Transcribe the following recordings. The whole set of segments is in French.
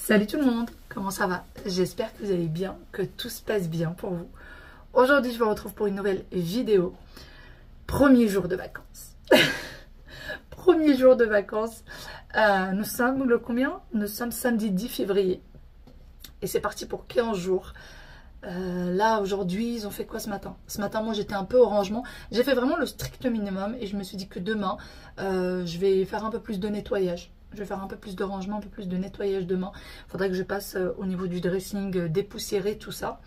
Salut tout le monde, comment ça va? J'espère que vous allez bien, que tout se passe bien pour vous. Aujourd'hui, je vous retrouve pour une nouvelle vidéo. Premier jour de vacances. Premier jour de vacances. Nous sommes le combien? Nous sommes samedi 10 février. Et c'est parti pour 15 jours. Là, aujourd'hui, ils ont fait quoi ce matin? Ce matin, moi, j'étais un peu au rangement. J'ai fait vraiment le strict minimum et je me suis dit que demain, je vais faire un peu plus de nettoyage. Je vais faire un peu plus de rangement, un peu plus de nettoyage demain. Il faudrait que je passe au niveau du dressing, dépoussiérer tout ça.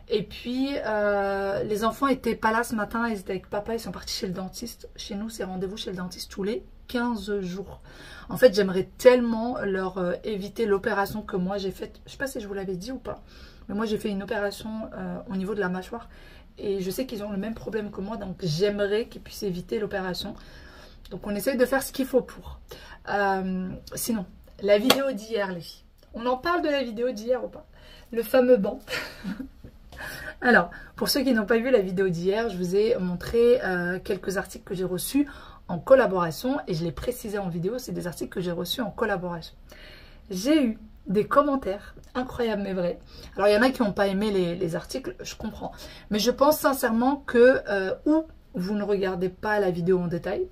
Et puis, les enfants n'étaient pas là ce matin. Ils étaient avec papa, ils sont partis chez le dentiste. Chez nous, c'est rendez-vous chez le dentiste tous les 15 jours. En fait, j'aimerais tellement leur éviter l'opération que moi j'ai faite. Je ne sais pas si je vous l'avais dit ou pas. Mais moi, j'ai fait une opération au niveau de la mâchoire. Et je sais qu'ils ont le même problème que moi. Donc, j'aimerais qu'ils puissent éviter l'opération. Donc, on essaye de faire ce qu'il faut pour. Sinon, la vidéo d'hier, les filles. On en parle de la vidéo d'hier ou pas? Le fameux banc. Alors, pour ceux qui n'ont pas vu la vidéo d'hier, je vous ai montré quelques articles que j'ai reçus en collaboration. Et je l'ai précisé en vidéo, c'est des articles que j'ai reçus en collaboration. J'ai eu des commentaires incroyables mais vrais. Alors, il y en a qui n'ont pas aimé les articles, je comprends. Mais je pense sincèrement que ou vous ne regardez pas la vidéo en détail,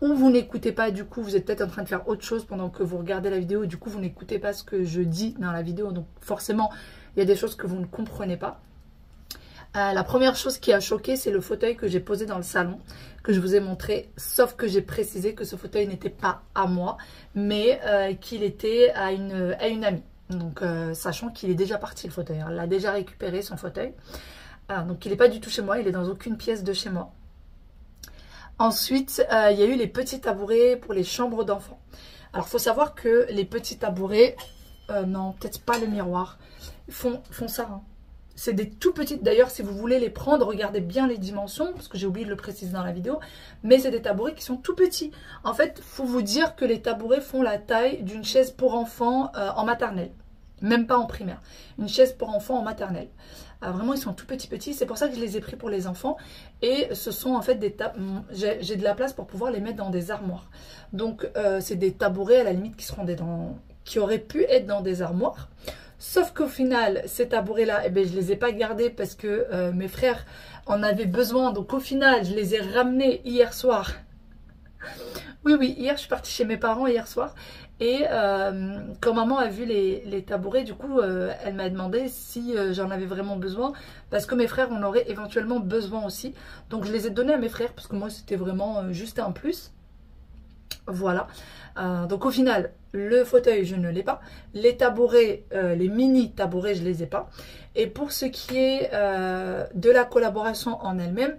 ou vous n'écoutez pas, du coup, vous êtes peut-être en train de faire autre chose pendant que vous regardez la vidéo. Du coup, vous n'écoutez pas ce que je dis dans la vidéo. Donc, forcément, il y a des choses que vous ne comprenez pas. La première chose qui a choqué, c'est le fauteuil que j'ai posé dans le salon, que je vous ai montré. Sauf que j'ai précisé que ce fauteuil n'était pas à moi, mais qu'il était à une amie. Donc, sachant qu'il est déjà parti, le fauteuil. Elle a déjà récupéré son fauteuil. Donc, il n'est pas du tout chez moi. Il est dans aucune pièce de chez moi. Ensuite, il y a eu les petits tabourets pour les chambres d'enfants. Alors, il faut savoir que les petits tabourets, non, peut-être pas le miroir, font ça. Hein. C'est des tout petits. D'ailleurs, si vous voulez les prendre, regardez bien les dimensions, parce que j'ai oublié de le préciser dans la vidéo. Mais c'est des tabourets qui sont tout petits. En fait, il faut vous dire que les tabourets font la taille d'une chaise pour enfants en maternelle. Même pas en primaire. Une chaise pour enfants en maternelle. Vraiment, ils sont tout petits. C'est pour ça que je les ai pris pour les enfants. Et ce sont en fait des j'ai de la place pour pouvoir les mettre dans des armoires. Donc, c'est des tabourets à la limite qui auraient pu être dans des armoires. Sauf qu'au final, ces tabourets-là, eh ben, je ne les ai pas gardés parce que mes frères en avaient besoin. Donc, au final, je les ai ramenés hier soir. Oui, hier, je suis partie chez mes parents hier soir. Et quand maman a vu les tabourets, du coup, elle m'a demandé si j'en avais vraiment besoin. Parce que mes frères en auraient éventuellement besoin aussi. Donc, je les ai donnés à mes frères parce que moi, c'était vraiment juste un plus. Voilà. Donc, au final, le fauteuil, je ne l'ai pas. Les tabourets, les mini tabourets, je ne les ai pas. Et pour ce qui est de la collaboration en elle-même,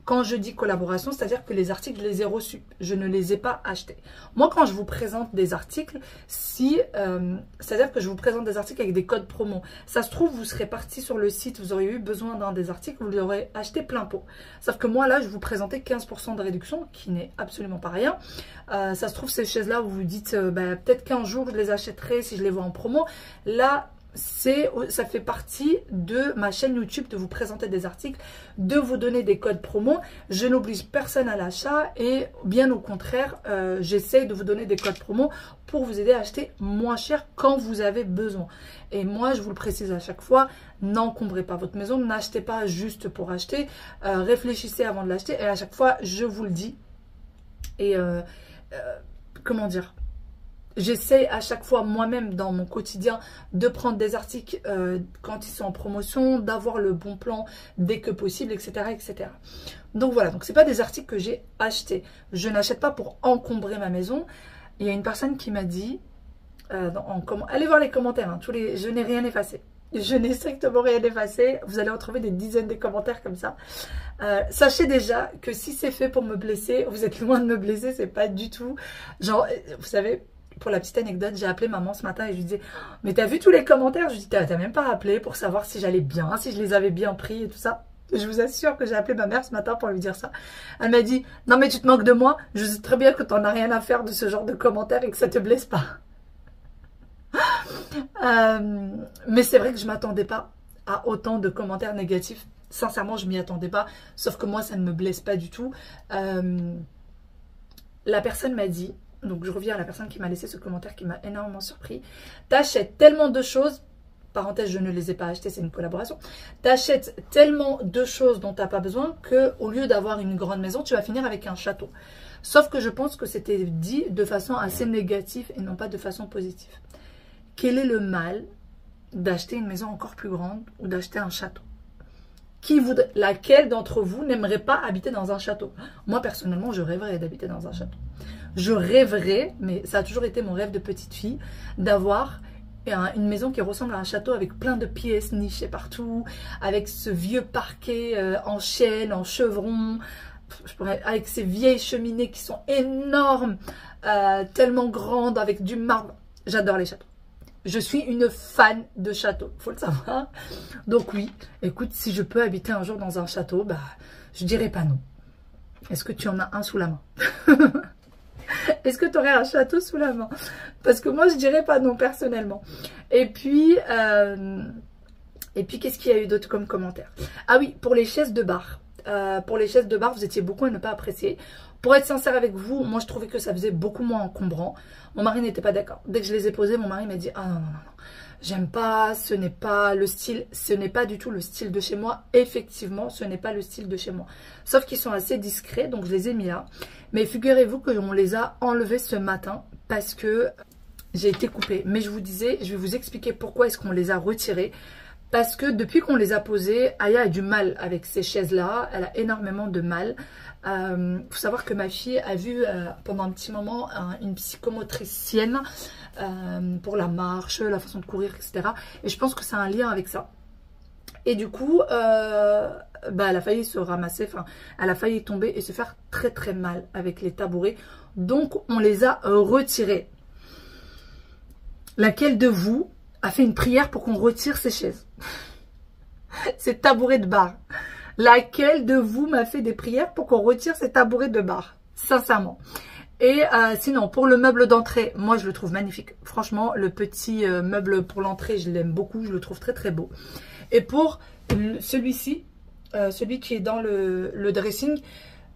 quand je dis collaboration, c'est-à-dire que les articles, je les ai reçus. Je ne les ai pas achetés. Moi, quand je vous présente des articles, c'est-à-dire que je vous présente des articles avec des codes promo. Ça se trouve, vous serez parti sur le site, vous auriez eu besoin d'un des articles, vous l'aurez acheté plein pot. Sauf que moi, là, je vous présentais 15% de réduction, qui n'est absolument pas rien. Ça se trouve, ces chaises-là, vous vous dites, peut-être qu'un jour, je les achèterai si je les vois en promo. Là, ça fait partie de ma chaîne YouTube de vous présenter des articles, de vous donner des codes promo. Je n'oblige personne à l'achat et bien au contraire, j'essaye de vous donner des codes promo pour vous aider à acheter moins cher quand vous avez besoin. Et moi, je vous le précise à chaque fois, n'encombrez pas votre maison, n'achetez pas juste pour acheter, réfléchissez avant de l'acheter et à chaque fois, je vous le dis. Et comment dire ? J'essaie à chaque fois moi-même dans mon quotidien de prendre des articles quand ils sont en promotion, d'avoir le bon plan dès que possible, etc. etc. Donc voilà, donc c'est pas des articles que j'ai achetés. Je n'achète pas pour encombrer ma maison. Il y a une personne qui m'a dit, allez voir les commentaires, hein, je n'ai rien effacé. Je n'ai strictement rien effacé. Vous allez retrouver des dizaines de commentaires comme ça. Sachez déjà que si c'est fait pour me blesser, vous êtes loin de me blesser, c'est pas du tout. Genre, vous savez... Pour la petite anecdote, j'ai appelé maman ce matin et je lui disais « Mais t'as vu tous les commentaires ?» Je lui dis « T'as même pas appelé pour savoir si j'allais bien, si je les avais bien pris et tout ça. » Je vous assure que j'ai appelé ma mère ce matin pour lui dire ça. Elle m'a dit « Non mais tu te moques de moi, je sais très bien que t'en as rien à faire de ce genre de commentaires et que ça te blesse pas. » Mais c'est vrai que je m'attendais pas à autant de commentaires négatifs. Sincèrement, je m'y attendais pas. Sauf que moi, ça ne me blesse pas du tout. La personne m'a dit donc je reviens à la personne qui m'a laissé ce commentaire qui m'a énormément surpris. T'achètes tellement de choses, parenthèse, je ne les ai pas achetées, c'est une collaboration. T'achètes tellement de choses dont t'as pas besoin que au lieu d'avoir une grande maison, tu vas finir avec un château. Sauf que je pense que c'était dit de façon assez négative et non pas de façon positive. Quel est le mal d'acheter une maison encore plus grande ou d'acheter un château? Laquelle d'entre vous n'aimerait pas habiter dans un château? Moi, personnellement, je rêverais d'habiter dans un château. Je rêverais, mais ça a toujours été mon rêve de petite fille, d'avoir une maison qui ressemble à un château avec plein de pièces nichées partout, avec ce vieux parquet en chêne, en chevron, avec ces vieilles cheminées qui sont énormes, tellement grandes, avec du marbre. J'adore les châteaux. Je suis une fan de châteaux, faut le savoir. Donc oui, écoute, si je peux habiter un jour dans un château, bah, je dirais pas non. Est-ce que tu en as un sous la main? Est-ce que tu aurais un château sous la main? Parce que moi, je dirais pas non, personnellement. Et puis qu'est-ce qu'il y a eu d'autre comme commentaire? Ah oui, pour les chaises de bar. Pour les chaises de bar, vous étiez beaucoup à ne pas apprécier. Pour être sincère avec vous, moi je trouvais que ça faisait beaucoup moins encombrant. Mon mari n'était pas d'accord. Dès que je les ai posées, mon mari m'a dit « Ah non, non, non, non, j'aime pas, ce n'est pas le style, ce n'est pas du tout le style de chez moi. » Effectivement, ce n'est pas le style de chez moi. Sauf qu'ils sont assez discrets, donc je les ai mis là. Mais figurez-vous qu'on les a enlevés ce matin parce que j'ai été coupée. Mais je vous disais, je vais vous expliquer pourquoi est-ce qu'on les a retirés. Parce que depuis qu'on les a posées, Aya a du mal avec ces chaises-là. Elle a énormément de mal. Faut savoir que ma fille a vu pendant un petit moment une psychomotricienne pour la marche, la façon de courir, etc. Et je pense que ça a un lien avec ça. Et du coup, bah, elle a failli se ramasser, enfin, elle a failli tomber et se faire très très mal avec les tabourets. Donc, on les a retirés. Laquelle de vous a fait une prière pour qu'on retire ces chaises? Ces tabourets de bar. Laquelle de vous m'a fait des prières pour qu'on retire ces tabourets de bar? Sincèrement. Et sinon, pour le meuble d'entrée, moi je le trouve magnifique. Franchement, le petit meuble pour l'entrée, je l'aime beaucoup. Je le trouve très très beau. Et pour celui-ci, celui qui est dans le dressing,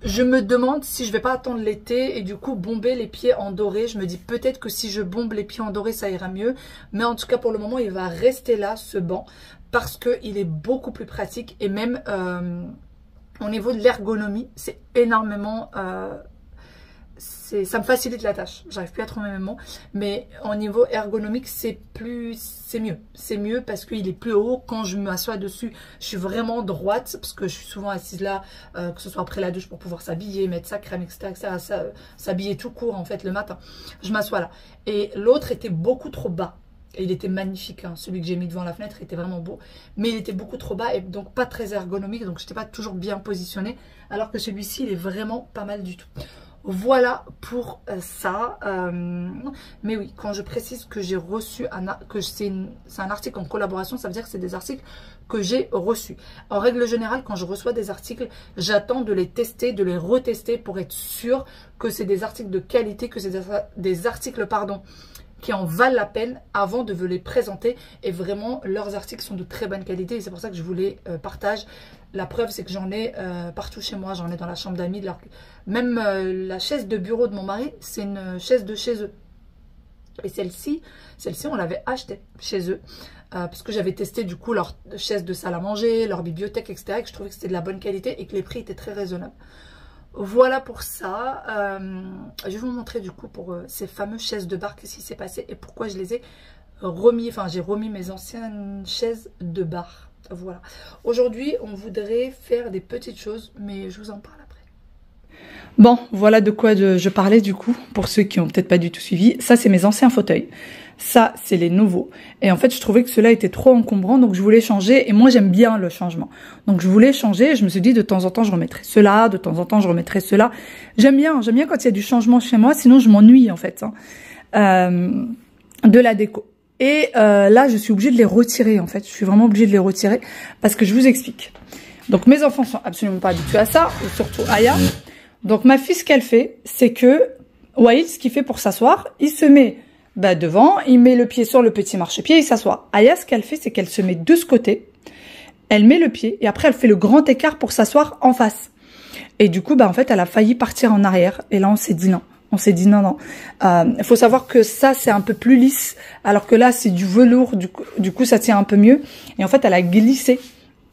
je me demande si je vais pas attendre l'été et du coup bomber les pieds en doré. Je me dis peut-être que si je bombe les pieds en doré, ça ira mieux. Mais en tout cas, pour le moment, il va rester là, ce banc, parce qu'il est beaucoup plus pratique. Et même au niveau de l'ergonomie, c'est énormément... ça me facilite la tâche. J'arrive plus à trouver mes mots. Mais au niveau ergonomique, c'est mieux. C'est mieux parce qu'il est plus haut. Quand je m'assois dessus, je suis vraiment droite. Parce que je suis souvent assise là, que ce soit après la douche pour pouvoir s'habiller, mettre sa crème, etc. S'habiller tout court en fait le matin. Je m'assois là. Et l'autre était beaucoup trop bas. Et il était magnifique, hein. Celui que j'ai mis devant la fenêtre était vraiment beau. Mais il était beaucoup trop bas et donc pas très ergonomique. Donc je n'étais pas toujours bien positionnée. Alors que celui-ci, il est vraiment pas mal du tout. Voilà pour ça. Mais oui, quand je précise que j'ai reçu, que c'est un article en collaboration, ça veut dire que c'est des articles que j'ai reçus. En règle générale, quand je reçois des articles, j'attends de les tester, de les retester pour être sûr que c'est des articles de qualité, que c'est des articles, pardon, qui en valent la peine avant de vous les présenter. Et vraiment, leurs articles sont de très bonne qualité et c'est pour ça que je vous les partage. La preuve, c'est que j'en ai partout chez moi. J'en ai dans la chambre d'amis. Même la chaise de bureau de mon mari, c'est une chaise de chez eux. Et celle-ci, on l'avait achetée chez eux. Parce que j'avais testé du coup leur chaise de salle à manger, leur bibliothèque, etc. Et que je trouvais que c'était de la bonne qualité et que les prix étaient très raisonnables. Voilà pour ça. Je vais vous montrer du coup pour ces fameuses chaises de bar qu'est-ce qui s'est passé et pourquoi je les ai remis. Enfin, j'ai remis mes anciennes chaises de bar. Voilà. Aujourd'hui, on voudrait faire des petites choses, mais je vous en parle après. Bon, voilà de quoi je parlais du coup, pour ceux qui n'ont peut-être pas du tout suivi. Ça, c'est mes anciens fauteuils. Ça, c'est les nouveaux. Et en fait, je trouvais que cela était trop encombrant, donc je voulais changer. Et moi, j'aime bien le changement. Donc, je voulais changer. Et je me suis dit, de temps en temps, je remettrai cela. De temps en temps, je remettrai cela. J'aime bien quand il y a du changement chez moi. Sinon, je m'ennuie, en fait, de la déco. Et là, je suis obligée de les retirer, en fait. Je suis vraiment obligée de les retirer parce que je vous explique. Donc, mes enfants sont absolument pas habitués à ça, surtout Aya. Donc, ma fille, ce qu'elle fait, c'est que Waïd, ce qu'il fait pour s'asseoir, il se met devant, il met le pied sur le petit marchepied, il s'assoit. Aya, ce qu'elle fait, c'est qu'elle se met de ce côté, elle met le pied et après, elle fait le grand écart pour s'asseoir en face. Et du coup, en fait, elle a failli partir en arrière. Et là, on s'est dit non. On s'est dit non, non. Il faut savoir que ça, c'est un peu plus lisse, alors que là, c'est du velours. Du coup, ça tient un peu mieux. Et en fait, elle a glissé.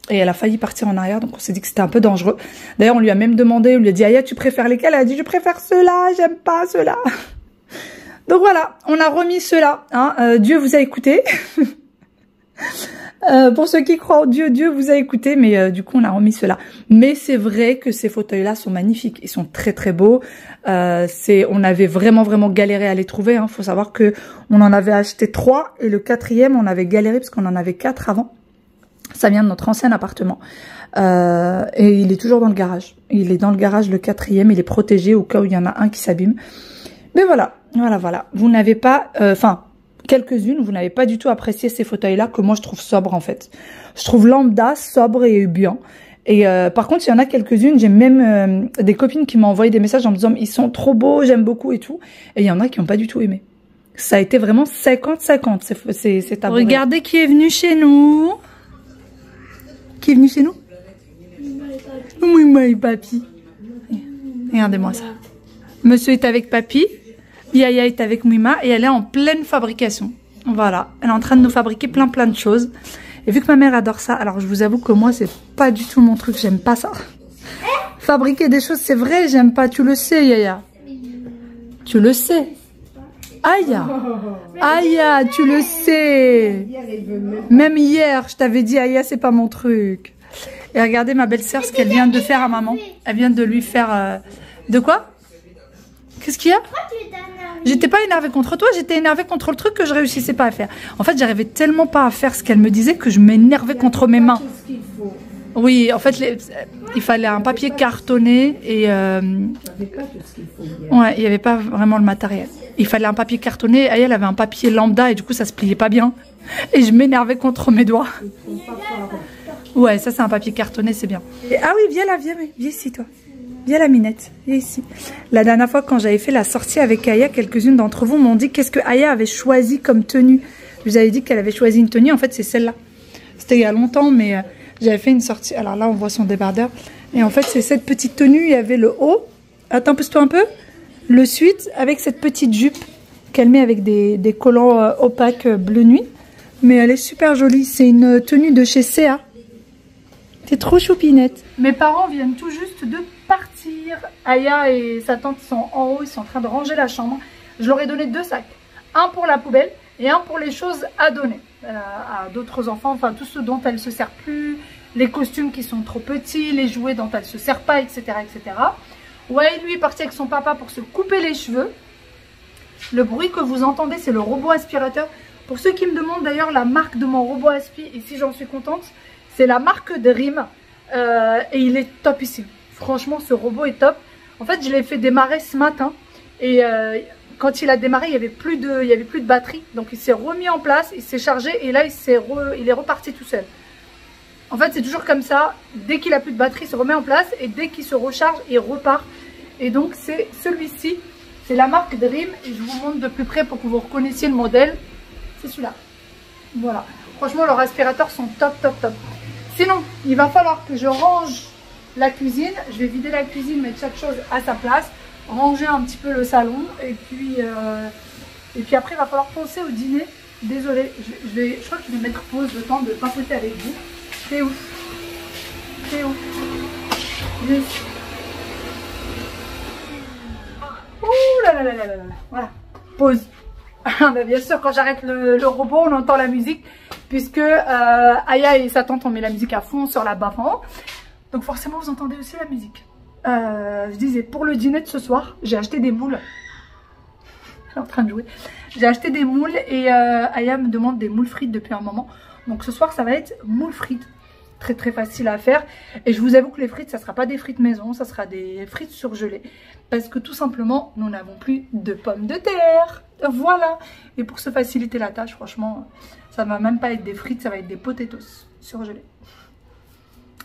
Et elle a failli partir en arrière, donc on s'est dit que c'était un peu dangereux. D'ailleurs, on lui a même demandé, on lui a dit, Aya, tu préfères lesquels? Elle a dit, je préfère ceux-là, j'aime pas ceux-là. Donc voilà, on a remis ceux-là. Hein. Dieu vous a écouté. Pour ceux qui croient en Dieu, Dieu vous a écouté, mais du coup, on a remis ceux-là. Mais c'est vrai que ces fauteuils-là sont magnifiques. Ils sont très, très beaux. On avait vraiment, vraiment galéré à les trouver. Hein. Faut savoir que on en avait acheté 3 et le 4e, on avait galéré parce qu'on en avait 4 avant. Ça vient de notre ancien appartement. Et il est toujours dans le garage. Il est dans le garage, le 4e. Il est protégé au cas où il y en a un qui s'abîme. Mais voilà, voilà, voilà. Vous n'avez pas... Enfin, quelques-unes, vous n'avez pas du tout apprécié ces fauteuils-là que moi, je trouve sobres, en fait. Je trouve lambda, sobre et bien. Et par contre, il y en a quelques-unes. J'ai même des copines qui m'ont envoyé des messages en me disant « Ils sont trop beaux, j'aime beaucoup et tout. » Et il y en a qui n'ont pas du tout aimé. Ça a été vraiment 50-50, ces tabourets. Regardez qui est venu chez nous. Qui est venu chez nous? Mouima et Papy. Regardez-moi ça. Monsieur est avec Papy. Yaya est avec Mouima. Et elle est en pleine fabrication. Voilà. Elle est en train de nous fabriquer plein de choses. Et vu que ma mère adore ça, alors je vous avoue que moi, c'est pas du tout mon truc. J'aime pas ça. Fabriquer des choses, c'est vrai, j'aime pas. Tu le sais, Yaya. Tu le sais. Aya, Aya, tu le sais. Même hier, je t'avais dit, Aya, c'est pas mon truc. Et regardez ma belle-sœur, ce qu'elle vient de faire à maman. Elle vient de lui faire... De quoi? Qu'est-ce qu'il y a? J'étais pas énervée contre toi, j'étais énervée contre le truc que je réussissais pas à faire. En fait, j'arrivais tellement pas à faire ce qu'elle me disait que je m'énervais contre mes mains. Oui, en fait, il fallait un papier cartonné et... Ouais, il n'y avait pas vraiment le matériel. Il fallait un papier cartonné, elle avait un papier lambda et du coup, ça se pliait pas bien. Et je m'énervais contre mes doigts. Ouais, ça, c'est un papier cartonné, c'est bien. Ah oui, viens là, viens ici, toi. Viens la minette, viens ici. La dernière fois, quand j'avais fait la sortie avec Aya, quelques-unes d'entre vous m'ont dit qu'est-ce que Aya avait choisi comme tenue. Je vous avais dit qu'elle avait choisi une tenue, en fait, c'est celle-là. C'était il y a longtemps, mais j'avais fait une sortie. Alors là, on voit son débardeur. Et en fait, c'est cette petite tenue, il y avait le haut. Attends, pousse-toi un peu. Le suite, avec cette petite jupe qu'elle met avec des collants opaques bleu nuit. Mais elle est super jolie. C'est une tenue de chez C.A. C'est trop choupinette. Mes parents viennent tout juste de partir. Aya et sa tante sont en haut. Ils sont en train de ranger la chambre. Je leur ai donné 2 sacs. Un pour la poubelle et un pour les choses à donner à d'autres enfants. Enfin, tout ce dont elle ne se sert plus. Les costumes qui sont trop petits. Les jouets dont elle ne se sert pas, etc. etc. Ouais, lui est parti avec son papa pour se couper les cheveux. Le bruit que vous entendez, c'est le robot aspirateur. Pour ceux qui me demandent d'ailleurs la marque de mon robot aspi, et si j'en suis contente, c'est la marque Dream. Et il est top ici. Franchement, ce robot est top. En fait, je l'ai fait démarrer ce matin. Et quand il a démarré, il n'y avait plus de batterie. Donc, il s'est remis en place, il s'est chargé et là, il est reparti tout seul. En fait, c'est toujours comme ça. Dès qu'il n'a plus de batterie, il se remet en place. Et dès qu'il se recharge, il repart. Et donc, c'est celui-ci. C'est la marque Dream. Et je vous montre de plus près pour que vous reconnaissiez le modèle. C'est celui-là. Voilà. Franchement, leurs aspirateurs sont top, top, top. Sinon, il va falloir que je range la cuisine. Je vais vider la cuisine, mettre chaque chose à sa place. Ranger un petit peu le salon. Et puis après, il va falloir penser au dîner. Désolée, je crois que je vais mettre pause le temps de papoter avec vous. C'est où? C'est où? Juste. Ouh là là là là là là. Voilà. Pause. Mais bien sûr, quand j'arrête le robot, on entend la musique. Puisque Aya et sa tante ont mis la musique à fond sur la baffe en haut. Donc forcément, vous entendez aussi la musique. Je disais, pour le dîner de ce soir, j'ai acheté des moules. Je suis en train de jouer. J'ai acheté des moules et Aya me demande des moules frites depuis un moment. Donc ce soir, ça va être moules frites. Très très facile à faire. Et je vous avoue que les frites, ça ne sera pas des frites maison, ça sera des frites surgelées. Parce que tout simplement, nous n'avons plus de pommes de terre. Voilà. Et pour se faciliter la tâche, franchement, ça ne va même pas être des frites, ça va être des potatoes surgelés.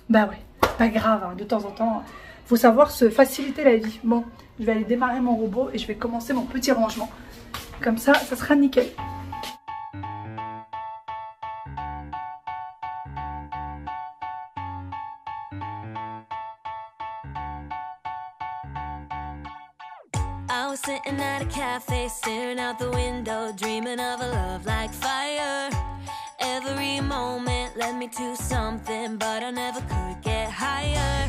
Bah ouais, pas grave, hein, de temps en temps, faut savoir se faciliter la vie. Bon, je vais aller démarrer mon robot et je vais commencer mon petit rangement. Comme ça, ça sera nickel. I was sitting at a cafe, staring out the window, dreaming of a love like fire. Every moment led me to something, but I never could get higher.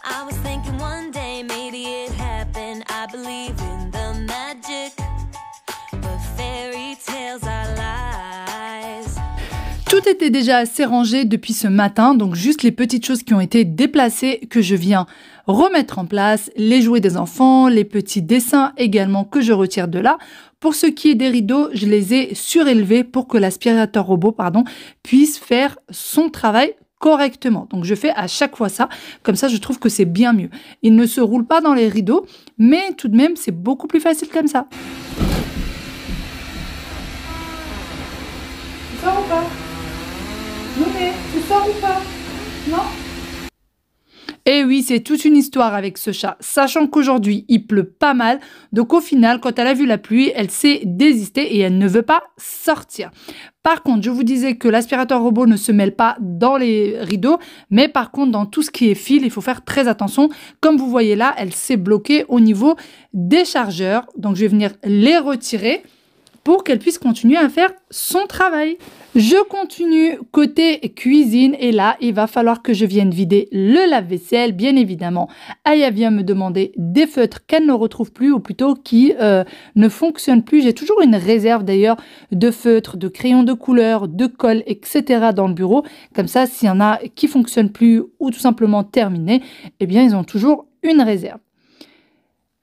I was thinking one day maybe it happened. I believe in the magic, but fairy tales are lies. Tout était déjà assez rangé depuis ce matin, donc juste les petites choses qui ont été déplacées que je viens remettre en place, les jouets des enfants, les petits dessins également que je retire de là. Pour ce qui est des rideaux, je les ai surélevés pour que l'aspirateur robot, puisse faire son travail correctement. Donc je fais à chaque fois ça, comme ça je trouve que c'est bien mieux. Il ne se roule pas dans les rideaux, mais tout de même c'est beaucoup plus facile comme ça. Tu sors ou pas? Nouné, tu sors ou pas? Non? Et oui, c'est toute une histoire avec ce chat, sachant qu'aujourd'hui, il pleut pas mal. Donc au final, quand elle a vu la pluie, elle s'est désistée et elle ne veut pas sortir. Par contre, je vous disais que l'aspirateur robot ne se mêle pas dans les rideaux, mais par contre, dans tout ce qui est fil, il faut faire très attention. Comme vous voyez là, elle s'est bloquée au niveau des chargeurs. Donc je vais venir les retirer pour qu'elle puisse continuer à faire son travail. Je continue côté cuisine et là, il va falloir que je vienne vider le lave-vaisselle. Bien évidemment, Aya vient me demander des feutres qu'elle ne retrouve plus ou plutôt qui ne fonctionnent plus. J'ai toujours une réserve d'ailleurs de feutres, de crayons de couleur, de colle, etc. dans le bureau. Comme ça, s'il y en a qui ne fonctionnent plus ou tout simplement terminés, eh bien, ils ont toujours une réserve.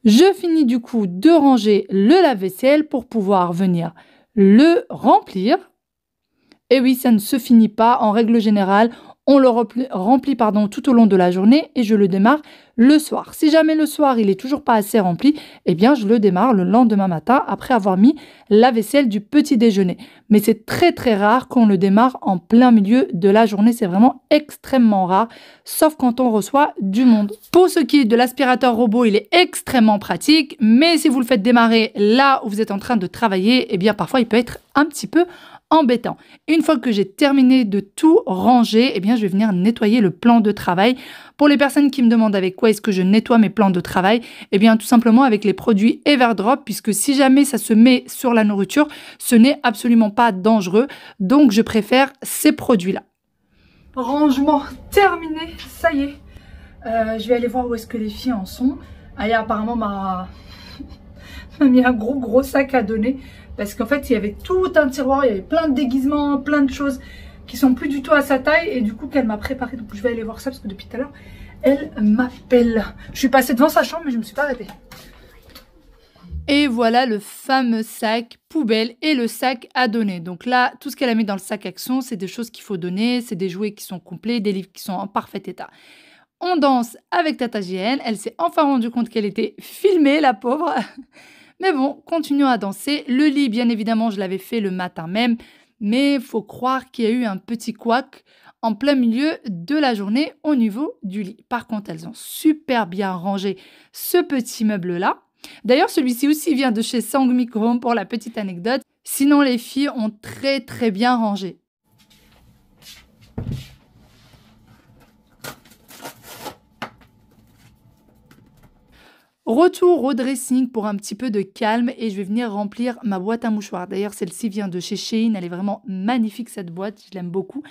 Je finis du coup de ranger le lave-vaisselle pour pouvoir venir le remplir. Et oui, ça ne se finit pas. En règle générale, on le remplit tout au long de la journée et je le démarre le soir. Si jamais le soir, il n'est toujours pas assez rempli, eh bien, je le démarre le lendemain matin après avoir mis la vaisselle du petit déjeuner. Mais c'est très très rare qu'on le démarre en plein milieu de la journée. C'est vraiment extrêmement rare, sauf quand on reçoit du monde. Pour ce qui est de l'aspirateur robot, il est extrêmement pratique, mais si vous le faites démarrer là où vous êtes en train de travailler, eh bien, parfois, il peut être un petit peu embêtant. Une fois que j'ai terminé de tout ranger, eh bien, je vais venir nettoyer le plan de travail. Pour les personnes qui me demandent avec quoi est-ce que je nettoie mes plans de travail, eh bien, tout simplement avec les produits Everdrop, puisque si jamais ça se met sur la nourriture, ce n'est absolument pas dangereux. Donc, je préfère ces produits-là. Rangement terminé, ça y est. Je vais aller voir où est-ce que les filles en sont. Aya apparemment m'a mis un gros sac à donner. Parce qu'en fait, il y avait tout un tiroir, il y avait plein de déguisements, plein de choses qui sont plus du tout à sa taille. Et du coup, qu'elle m'a préparé. Donc, je vais aller voir ça parce que depuis tout à l'heure, elle m'appelle. Je suis passée devant sa chambre, mais je ne me suis pas arrêtée. Et voilà le fameux sac poubelle et le sac à donner. Donc là, tout ce qu'elle a mis dans le sac action, c'est des choses qu'il faut donner. C'est des jouets qui sont complets, des livres qui sont en parfait état. On danse avec Tata JN. Elle s'est enfin rendue compte qu'elle était filmée, la pauvre. Mais bon, continuons à danser. Le lit, bien évidemment, je l'avais fait le matin même. Mais il faut croire qu'il y a eu un petit couac en plein milieu de la journée au niveau du lit. Par contre, elles ont super bien rangé ce petit meuble-là. D'ailleurs, celui-ci aussi vient de chez Sangmik Home pour la petite anecdote. Sinon, les filles ont très bien rangé. Retour au dressing pour un petit peu de calme et je vais venir remplir ma boîte à mouchoirs. D'ailleurs, celle-ci vient de chez Shein. Elle est vraiment magnifique cette boîte, je l'aime beaucoup.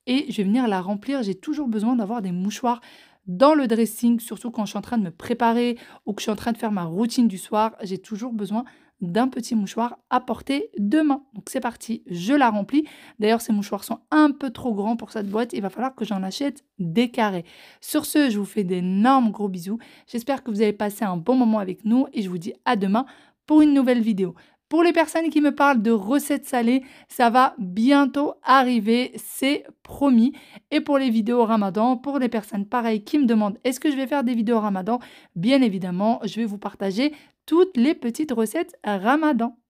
Et je vais venir la remplir. J'ai toujours besoin d'avoir des mouchoirs dans le dressing, surtout quand je suis en train de me préparer ou que je suis en train de faire ma routine du soir. J'ai toujours besoin d'un petit mouchoir à portée de main. Donc c'est parti, je la remplis. D'ailleurs, ces mouchoirs sont un peu trop grands pour cette boîte. Il va falloir que j'en achète des carrés. Sur ce, je vous fais d'énormes gros bisous. J'espère que vous avez passé un bon moment avec nous et je vous dis à demain pour une nouvelle vidéo. Pour les personnes qui me parlent de recettes salées, ça va bientôt arriver, c'est promis. Et pour les vidéos Ramadan, pour les personnes pareilles qui me demandent est-ce que je vais faire des vidéos Ramadan, bien évidemment, je vais vous partager toutes les petites recettes Ramadan.